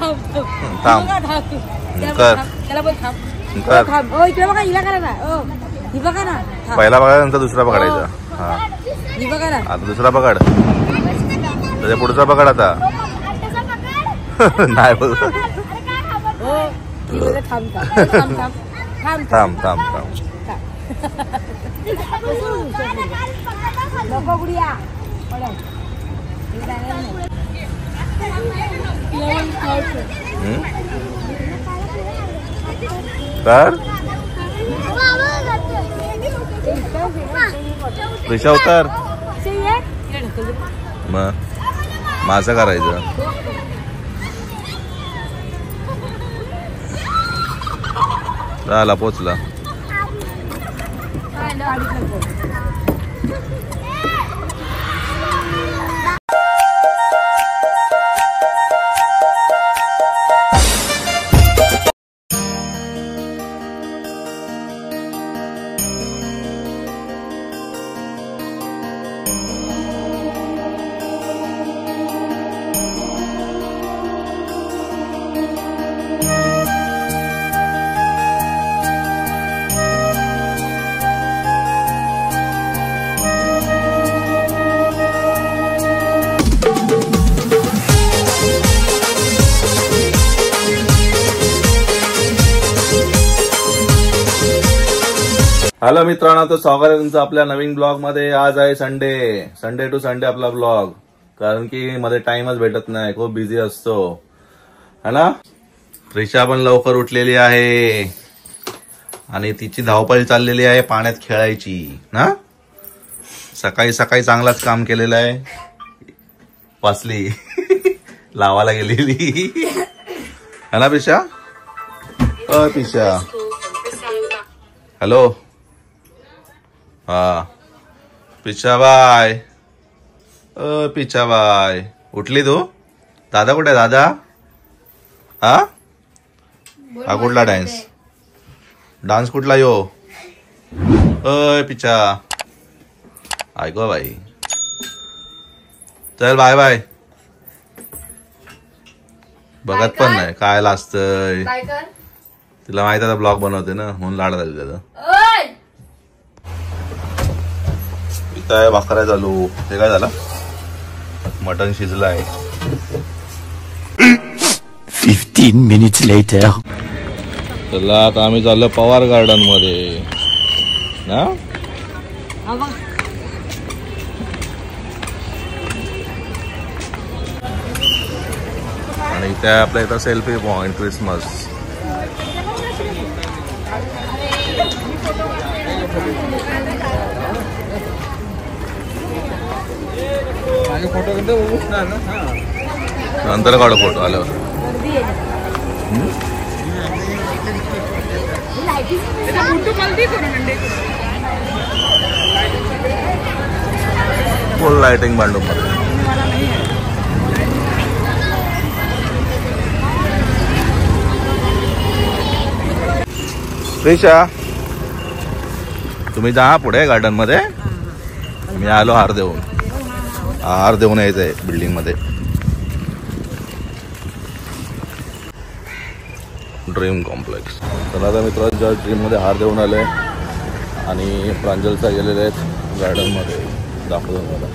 थांब कर इकडे बघा, हिला करा ना. ही बघा ना. पहिला बघा नंतर दुसरा पकडायचा. हा ही बघा ना. आता दुसरा पकड, त्याच्या पुढचा पकड आता. नाही बोल. थांब थांब थांब थांब. तर रिक्षा उतर. मग माझं करायचं. झाला पोचला. हॅलो मित्रांनो, तर स्वागत आहे तुमचं आपल्या नवीन ब्लॉग मध्ये. आज आहे संडे टू संडे आपला ब्लॉग, कारण की मध्ये टाइमच भेटत नाही, खूप बिझी असतो है ना. रिक्षा पण लवकर उठलेली आहे आणि तिची धावपळ चाललेली आहे पाण्यात खेळायची ना. सकाळी सकाळी चांगलाच काम केलेलं आहे. वाचली लावायला गेलेली है ना पिशा. पिशा हॅलो. हा पिच्छा बाय. पिच्छा बाय. उठली तू? दादा कुठे? दादा हा हा कुठला डान्स कुठला यो? पिच्छा ऐकू बाई. चल बाय बाय. बघत पण नाही काय लाजतय. तिला माहित आहे ब्लॉग बनवते ना, म्हणून लाड झाली त्याचा. काय भाकराय चालू. हे काय झालं? मटन शिजलाय. 15 minutes later. चला आता आम्ही चाललो पवार गार्डन मध्ये ना. आणि इथे आपल्या इथं सेल्फी पॉइंट क्रिसमस. नंतर काढू फोटो आल्यावर. फुल लाइटिंग भांडून मध्ये. प्रिशा तुम्ही जा पुढे गार्डन मध्ये. मी आलो हार देऊन यायचंय बिल्डिंग मध्ये. Dream complex. तर आता मित्रांच्या ड्रीम मध्ये हार देऊन आले आणि प्रांजलचा गेलेले आहेत गार्डन मध्ये. दाखवतो मला.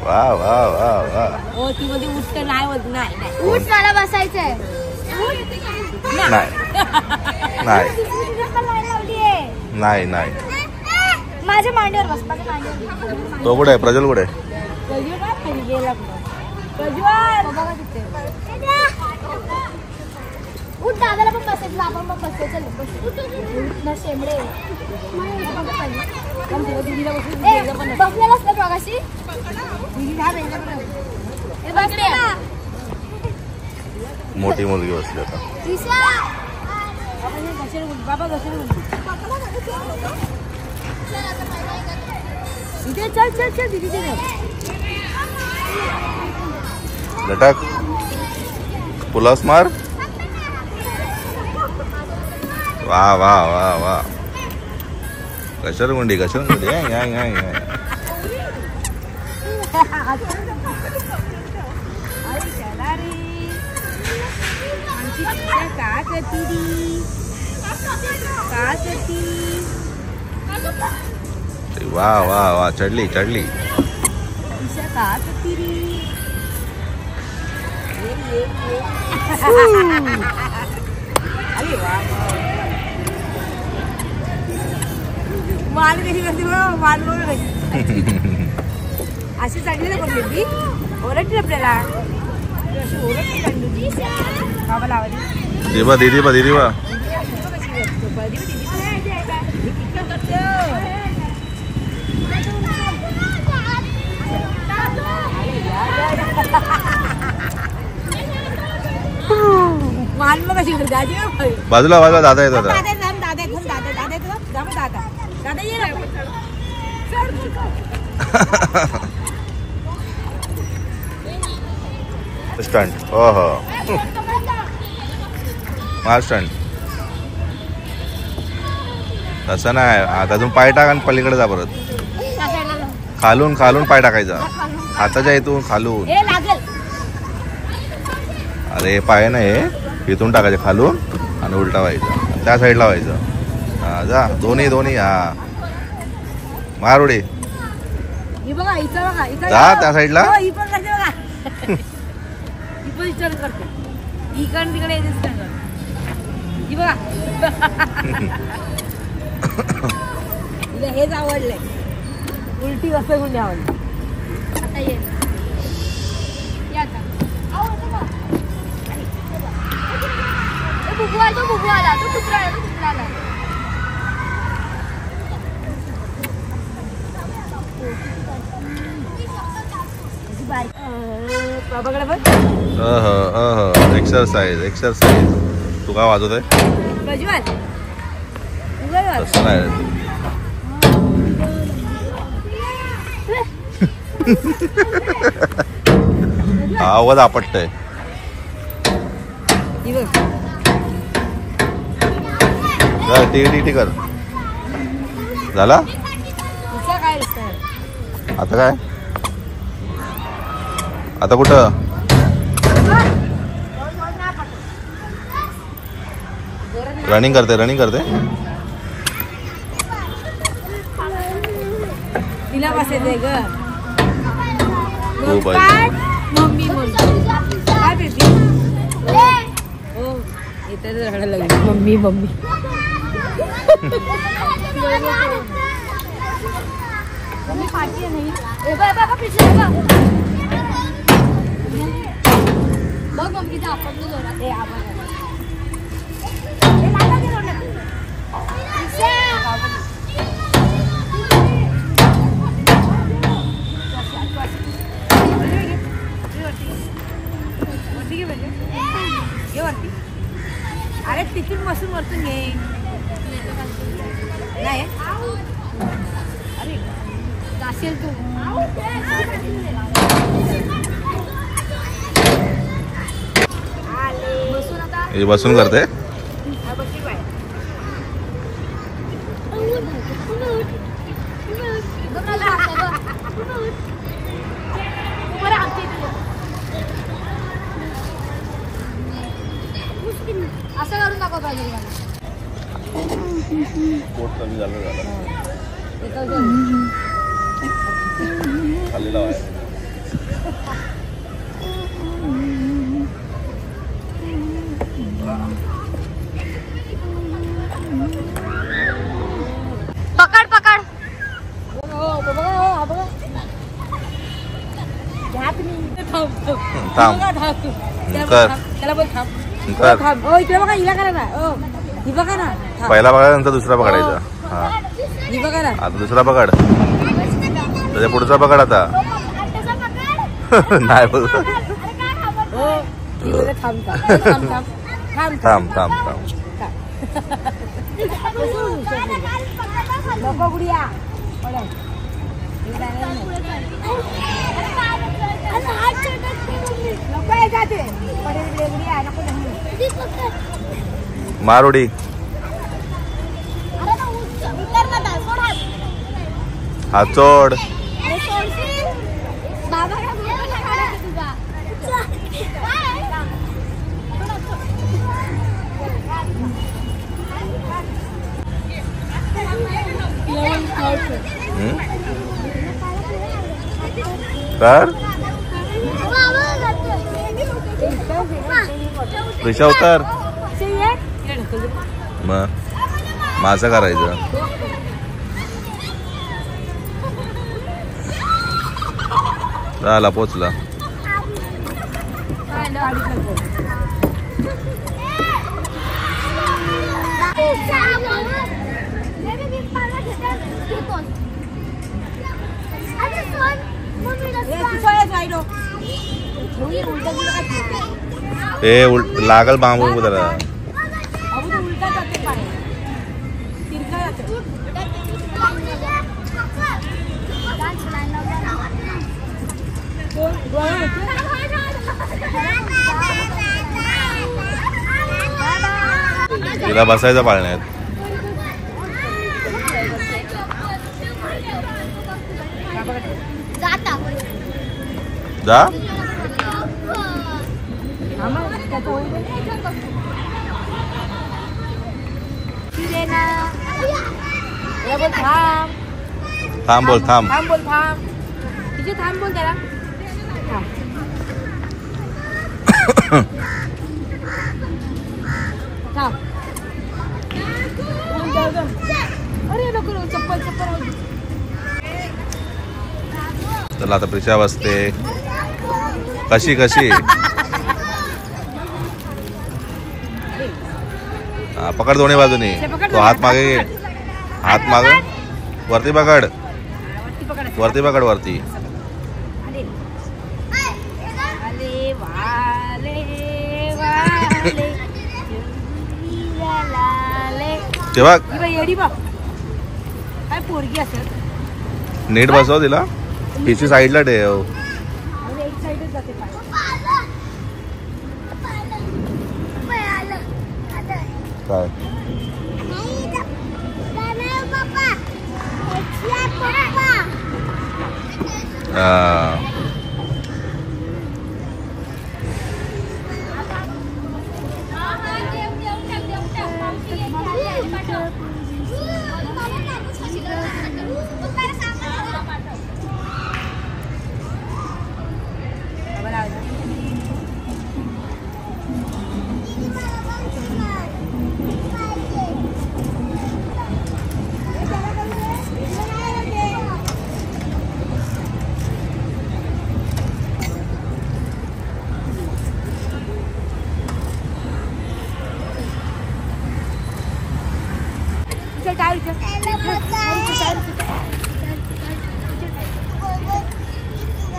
वा वा वा वा. ती मध्ये उठ नाही होत. नाही उठ मला बसायचंय. नाही नाही माझ्या मांडीवर बस. माझ्या मांडीवर. तो कुठे आहे? प्रज्वल कुठे आहे? उठ दादाला पण बसायचं. आपण पण बसायचं. शेंबडे बसलेलाच ना प्रकाशी. मोठी मुलगी बसली आता. बाबा इथे चल चल चल दीदी लटक पुलास मार वा वा वा वा घसरगुंडी वा वा वा चढली मान कशी करते मान बघ अशी चांगली ना कोण ती ओरडली आपल्याला अशी ओरडली बाबा लावायची दीदी बा मान मग कशी करते बाजूला दादा येत होता दादा ये ना स्टंट ओहो मार स्टंट तसं नाही आता अजून पाय टाक आणि पलीकडे जा परत खालून पाय टाकायचा हाताच्या इथून खालून अरे पाय नाही इथून टाकायचं खालून आणि उलटा व्हायचं त्या साईडला व्हायचं हा जा दोन्ही हा मार उडी जा त्या साईडला हेच आवडलंय उलटी कसं म्हणजे आवडलं आता ये बुबू आला तो कुत्रा आला बाबाकडे बघ एक्सरसाइज तू काय वाजवत आहे तसं नाही आवाज आपटतय टी कर झाला आता काय आता कुठं रनिंग करते तिला बसायचंय ग हो बाई मम्मी काय भेटली हो इथे रडायला लागली मम्मी पाठी नाही पिछले बघ मम्मी आपण अरे तिथून बसून वरतून घे नाही अरे जाशील तू बसून करते असं करून दाखव पाहिजे पोट कमी झालं खाली लावायचं पकड त्याला बोल थांब ओ इकडे बघा हिला करा ना ओ ही बघा ना पहिला बघा नंतर दुसरा पकडायचा हा ही बघा ना आता दुसरा पकड त्याच्या पुढचा पकड आता नाही बोल थांब थांब थांब थांब थांब थांब थांब नको गुडिया नको आहे का ते गुडिया नको मारोडी हाचोड तर ऋषा उतर मग माझं करायचं झाला पोचला ए लागल बांबू जरा तिला बसायचं पाळण्यात जा थांब बोल थांब थांब बोल थांब तिथे थांब बोल त्याला थांब अरे नको चप्पल चप्पल चला आता प्रिशा बसते कशी कशी पकड दोन्ही बाजूनी तो हात मागे घे हात मागे वरती पकड वरती पकड वरती तेव्हा काय पोरगी असेल नीट बसव तिला पिशी साईडला ठेव एक साईडच जाते काय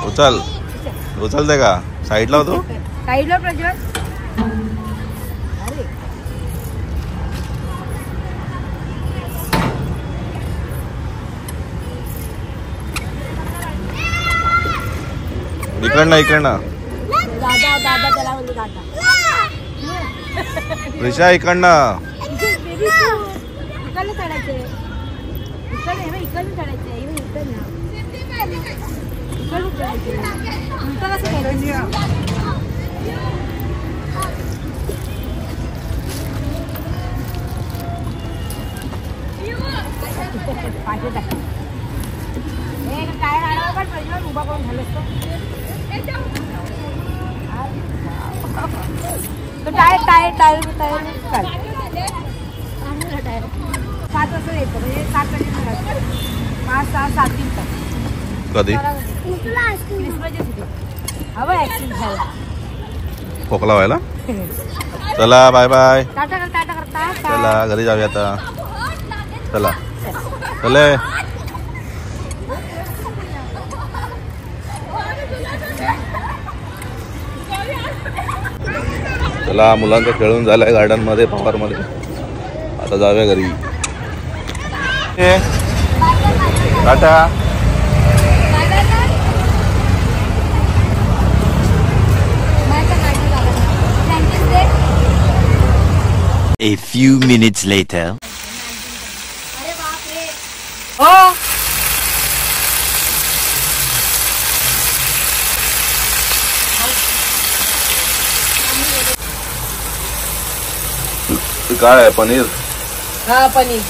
उचल उचलते का साईडला होतो साईडला प्रज्वल इकडनं दादा दादा त्याला म्हणजे दादा ऋषा इकडनं इकडनं चढायचे इकडनं चढायचे उलट कसं करायचं काय राहिलं पण प्रश्न उभा करून झालं तो tyre tyre tyre tyre tyre 7 वाजता येतो म्हणजे 7 वाजता 5 6 7 3 तास कधी हवं ऍक्सिडेंट झाला खोकला व्हायला चला बाय बाय टाटा टाटा करता चला घरी जाऊया आता चला चले चला मुलांचं खेळून झालंय गार्डन मध्ये पवार मध्ये आता जाऊया घरी. Tata. A few minutes later. अरे बापरे. हो काय आहे पनीर हा पनीर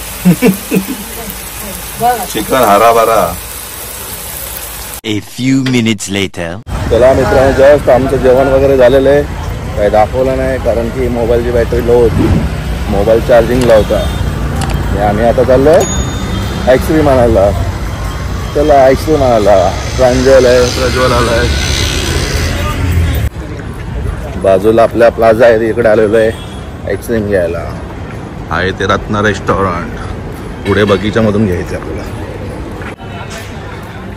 चिकन हराभरा. A few minutes later. चला मित्रांनो जस्ट आमचं जेवण वगैरे झालेलं आहे. काही दाखवलं नाही कारण की मोबाईलची बॅटरी लो होती. मोबाईल चार्जिंगला होता आणि आम्ही आता चाललोय आईस्क्रीम आणायला. चला आईस्क्रीम आणायला. प्रांजल आहे, प्रज्वल आलाय, बाजूला आपल्या प्लाझा आहे इकडे आलेलो आहे आईस्क्रीम घ्यायला. आहे ते रत्ना रेस्टॉरंट. पुढे बगीच्यामधून घ्यायचं आपल्याला.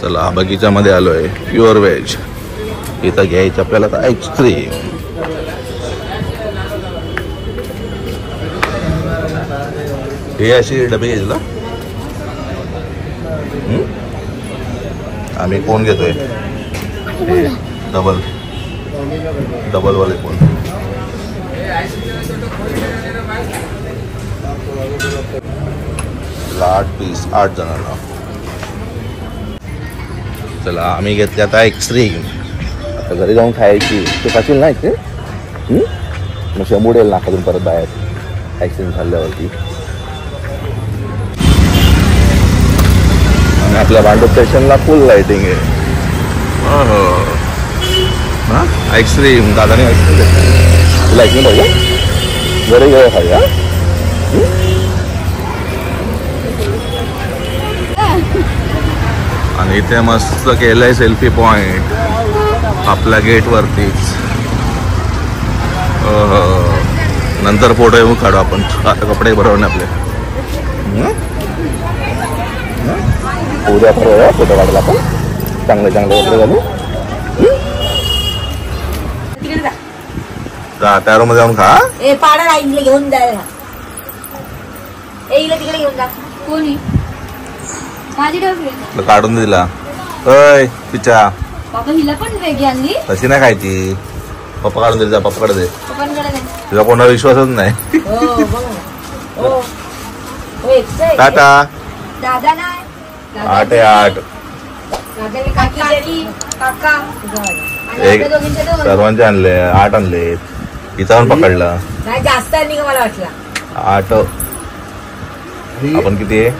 चला बगीच्यामध्ये आलोय. Pure veg. इथं घ्यायचं आपल्याला तर आईस्क्रीम. हे अशी डबे घ्यायला आम्ही कोण घेतोय हे डबल वाले कोण. 8 पीस 8 जणांना. चला आम्ही घेतले आता आईस्क्रीम. आता घरी जाऊन खायची. तू खाशील नाही ते मग शंभुडेल नाकातून परत बाहेर आईस्क्रीम खाल्ल्यावरती. आणि आपल्या भांडूप स्टेशनला फुल लाइटिंग आहे. हा आईस्क्रीम दादाने आईस्क्रीम तुला आईस्क्रीम पाहिजे घरी घेऊ खाऊया. आणि इथे मस्त केलंय सेल्फी पॉइंट आपल्या गेट वरतीच. नंतर फोटो येऊन काढू आपण. कपडे बरोबर नाही आपले. उद्या परवा फोटो काढला आपण. चांगले चांगले कपडे घालू. त्या रूम मध्ये जाऊन खा. ए पाडा राईला घेऊन जायला. हिला तिकडे घेऊन जा. कोणी माझी डबी काढून दिला. अय पिचा बाबा हिला पण वेगळी आणली. तशी नाही खायची. पप्पा काढून दिली. पप्पाकडे दे. पप्पांकडे नाही. तुझा कोणाला विश्वासच नाही. हो बघ ना. हो एकच टाटा. दादा नाही 8 आहे 8. दादाने काकी काका आणि एक आपल्या दोघींचे 2. सर्वांचे आणले 8 आणले. इथं पण पकडला नाही जास्त आहे का मला वाटलं. 8. आपण किती आहे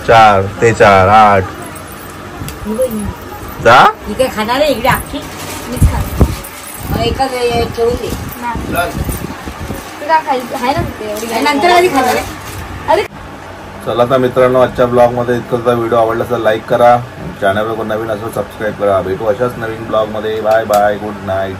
4 ते 4 8. जा ही काय खाणार आहे इकडे अख्खी. मीच खा. एका ठेवून दे. तुला खायचं आहे ना तिथे एवढी आणि नंतर कधी खाणार आहे. अरे चला तर मित्रांनो आजच्या ब्लॉगमध्ये इतकंच. व्हिडिओ आवडला तर लाईक करा. चॅनलवर नवीन असेल सबस्क्राईब करा. भेटू अशाच नवीन ब्लॉगमध्ये. Bye bye. Good night.